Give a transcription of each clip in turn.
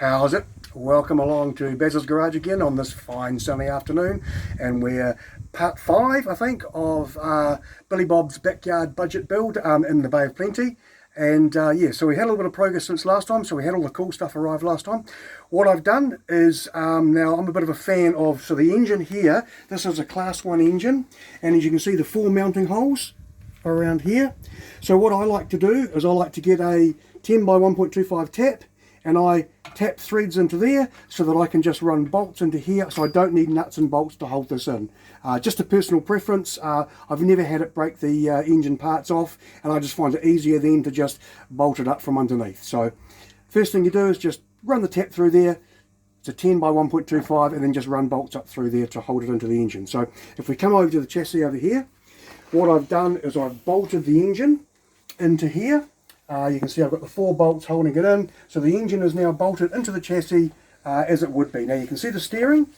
How's it? Welcome along to Baz's Garage again on this fine sunny afternoon, and we're part 5, I think, of Billy Bob's backyard budget build in the Bay of Plenty. And yeah, so we had a little bit of progress since last time, so we had all the cool stuff arrive last time. What I've done is, now I'm a bit of a fan of, so the engine here, this is a class 1 engine, and as you can see the 4 mounting holes around here. So what I like to do is I like to get a 10 by 1.25 tap, and I tap threads into there so that I can just run bolts into here, so I don't need nuts and bolts to hold this in. Just a personal preference. I've never had it break the engine parts off, and I just find it easier then to just bolt it up from underneath. So first thing you do is just run the tap through there. It's a 10 by 1.25, and then just run bolts up through there to hold it into the engine. So if we come over to the chassis over here, what I've done is I've bolted the engine into here. You can see I've got the 4 bolts holding it in, so the engine is now bolted into the chassis as it would be. Now you can see the steering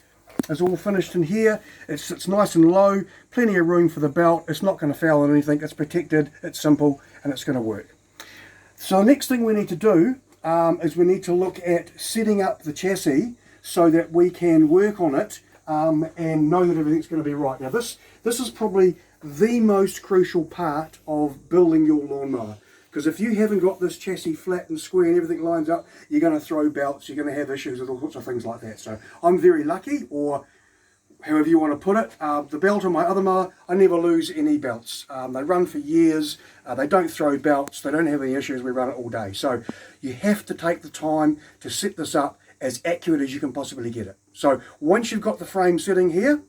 is all finished in here. It's nice and low, plenty of room for the belt. It's not going to foul on anything, it's protected, it's simple, and it's going to work. So the next thing we need to do is we need to look at setting up the chassis so that we can work on it and know that everything's going to be right. Now this is probably the most crucial part of building your lawnmower. Because if you haven't got this chassis flat and square and everything lines up, you're going to throw belts, you're going to have issues with all sorts of things like that. So I'm very lucky, or however you want to put it. The belt on my other mower, I never lose any belts. They run for years, they don't throw belts, they don't have any issues, we run it all day. So you have to take the time to set this up as accurate as you can possibly get it. So once you've got the frame sitting here,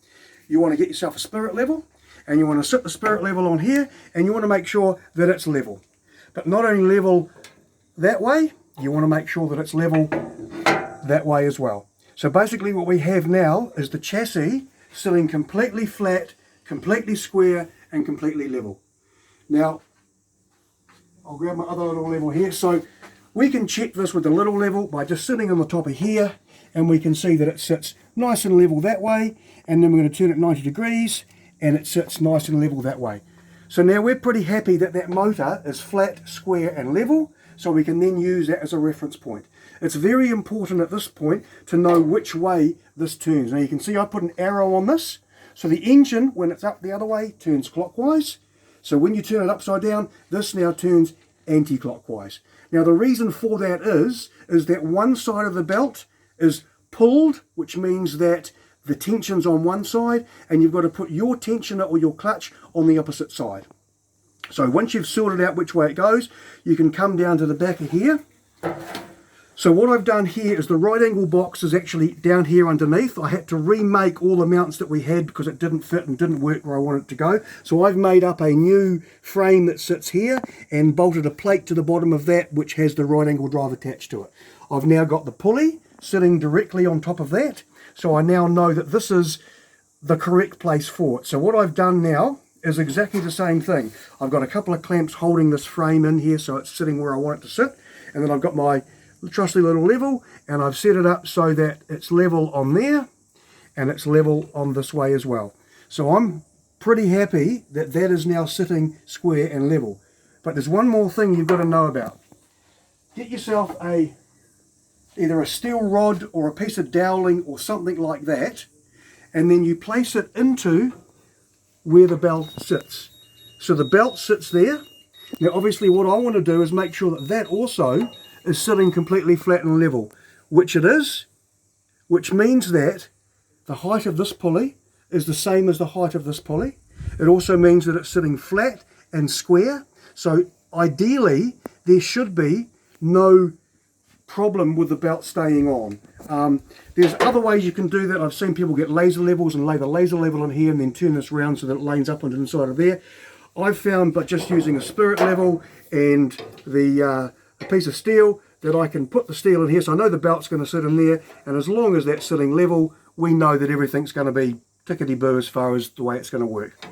you want to get yourself a spirit level, and you want to sit the spirit level on here, and you want to make sure that it's level. But not only level that way, you want to make sure that it's level that way as well. So basically what we have now is the chassis sitting completely flat, completely square, and completely level. Now, I'll grab my other little level here. So we can check this with the little level by just sitting on the top of here, and we can see that it sits nice and level that way, and then we're going to turn it 90 degrees, and it sits nice and level that way. So now we're pretty happy that that motor is flat, square and level, so we can then use that as a reference point. It's very important at this point to know which way this turns. Now you can see I put an arrow on this, so the engine, when it's up the other way, turns clockwise. So when you turn it upside down, this now turns anti-clockwise. Now the reason for that is that one side of the belt is pulled, which means that the tension's on one side, and you've got to put your tensioner or your clutch on the opposite side. So once you've sorted out which way it goes, you can come down to the back of here. So what I've done here is the right angle box is actually down here underneath. I had to remake all the mounts that we had because it didn't fit and didn't work where I wanted it to go. So I've made up a new frame that sits here and bolted a plate to the bottom of that, which has the right angle drive attached to it. I've now got the pulley sitting directly on top of that. So I now know that this is the correct place for it. So what I've done now is exactly the same thing. I've got a couple of clamps holding this frame in here so it's sitting where I want it to sit. And then I've got my trusty little level, and I've set it up so that it's level on there and it's level on this way as well. So I'm pretty happy that that is now sitting square and level. But there's one more thing you've got to know about. Get yourself either a steel rod or a piece of doweling or something like that, and then you place it into where the belt sits. So the belt sits there. Now obviously what I want to do is make sure that that also is sitting completely flat and level, which it is, which means that the height of this pulley is the same as the height of this pulley. It also means that it's sitting flat and square. So ideally there should be no problem with the belt staying on. There's other ways you can do that. I've seen people get laser levels and lay the laser level in here and then turn this around so that it lanes up onto the inside of there. I've found by just using a spirit level and a piece of steel that I can put the steel in here, so I know the belt's going to sit in there, and as long as that's sitting level, we know that everything's going to be tickety-boo as far as the way it's going to work.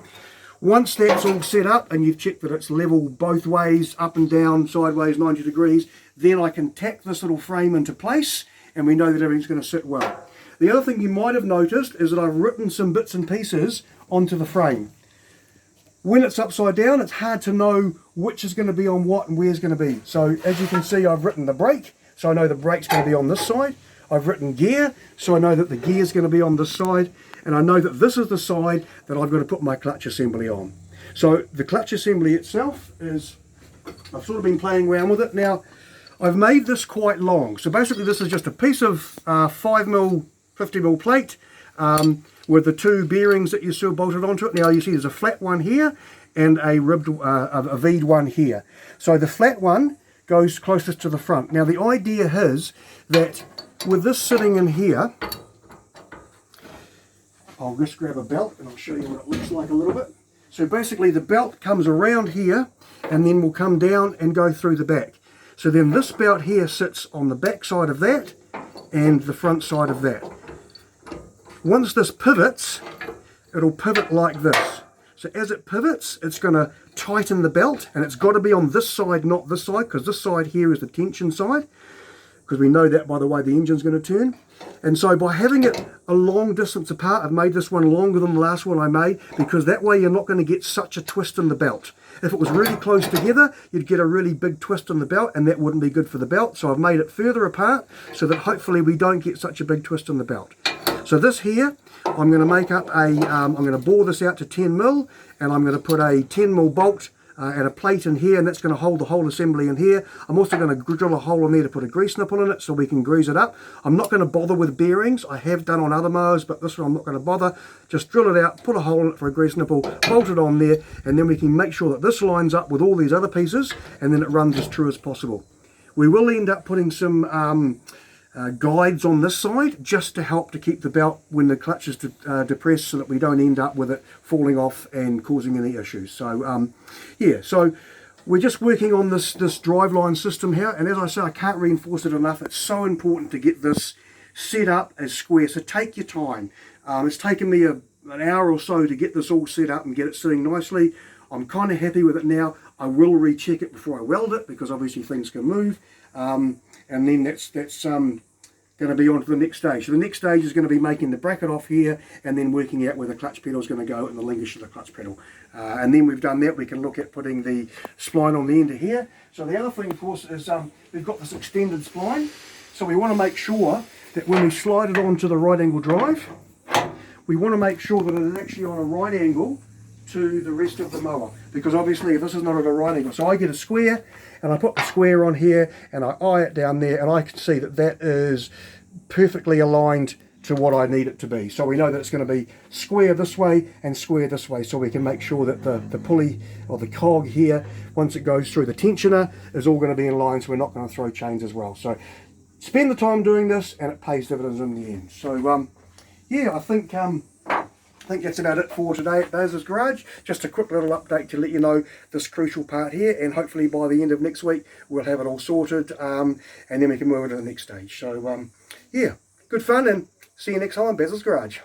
Once that's all set up and you've checked that it's level both ways, up and down, sideways, 90 degrees, then I can tack this little frame into place and we know that everything's going to sit well. The other thing you might have noticed is that I've written some bits and pieces onto the frame. When it's upside down, it's hard to know which is going to be on what and where's going to be. So as you can see, I've written the brake so I know the brake's going to be on this side. I've written gear, so I know that the gear's going to be on this side, and I know that this is the side that I've got to put my clutch assembly on. So the clutch assembly itself is, I've sort of been playing around with it. Now, I've made this quite long. So basically this is just a piece of 5mm, 50mm plate with the two bearings that you still bolted onto it. Now you see there's a flat one here and a ribbed, a V'd one here. So the flat one goes closest to the front. Now the idea is that with this sitting in here, I'll just grab a belt and I'll show you what it looks like a little bit. So basically the belt comes around here and then will come down and go through the back. So then this belt here sits on the back side of that and the front side of that. Once this pivots, it'll pivot like this. So as it pivots, it's going to tighten the belt, and it's got to be on this side, not this side, because this side here is the tension side, because we know that by the way the engine's going to turn. And so by having it a long distance apart, I've made this one longer than the last one I made, because that way you're not going to get such a twist in the belt. If it was really close together, you'd get a really big twist in the belt, and that wouldn't be good for the belt. So I've made it further apart so that hopefully we don't get such a big twist in the belt. So this here, I'm going to make up a, I'm going to bore this out to 10mm, and I'm going to put a 10mm bolt and a plate in here, and that's going to hold the whole assembly in here. I'm also going to drill a hole in there to put a grease nipple in it so we can grease it up. I'm not going to bother with bearings. I have done on other mowers, but this one I'm not going to bother. Just drill it out, put a hole in it for a grease nipple, bolt it on there, and then we can make sure that this lines up with all these other pieces, and then it runs as true as possible. We will end up putting some guides on this side just to help to keep the belt when the clutch is depressed, so that we don't end up with it falling off and causing any issues. So yeah, so we're just working on this driveline system here, and as I say, I can't reinforce it enough. It's so important to get this set up as square, so take your time. It's taken me an hour or so to get this all set up and get it sitting nicely. I'm kind of happy with it now. I will recheck it before I weld it, because obviously things can move. And then that's going to be on to the next stage. So the next stage is going to be making the bracket off here, and then working out where the clutch pedal is going to go and the linkage to the clutch pedal. And then we've done that, we can look at putting the spline on the end of here. So the other thing, of course, is we've got this extended spline. So we want to make sure that when we slide it onto the right angle drive, we want to make sure that it is actually on a right angle to the rest of the mower, because obviously if this is not at a right angle, so I get a square and I put the square on here and I eye it down there, and I can see that that is perfectly aligned to what I need it to be. So we know that it's going to be square this way and square this way, so we can make sure that the pulley or the cog here, once it goes through the tensioner, is all going to be in line, so we're not going to throw chains as well. So spend the time doing this and it pays dividends in the end. So yeah, I think that's about it for today at Baz's Garage. Just a quick little update to let you know this crucial part here, and hopefully by the end of next week we'll have it all sorted, and then we can move on to the next stage. So yeah, good fun, and see you next time, Baz's Garage.